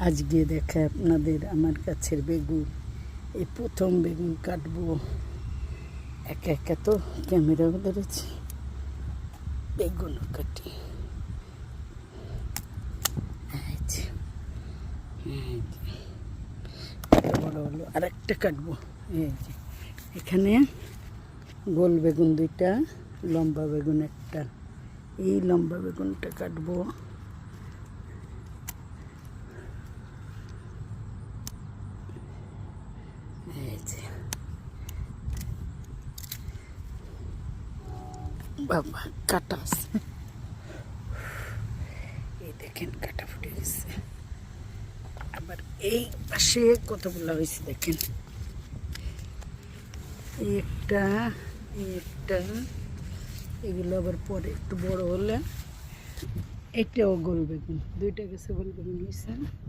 আজকে দেখায় আপনাদের আমার গাছের বেগুন। এই প্রথম বেগুন কাটবো। একা একা তো ক্যামেরাও ধরেছি, বেগুনও কাটি। বড় হলো, আর একটা কাটবো। এই যে এখানে গোল বেগুন দুইটা, লম্বা বেগুন একটা। এই লম্বা বেগুনটা কাটবো। এই যে বাবা কাটা আছে, এই দেখেন কাটা ফুটে গেছে। আবার এই পাশে কতগুলো হয়েছে দেখেন, একটা একটা। এগুলো আবার পরে একটু বড় হলে এটাও গোল বেগুন, দুইটা গেছে গোল বেগুন হয়েছে।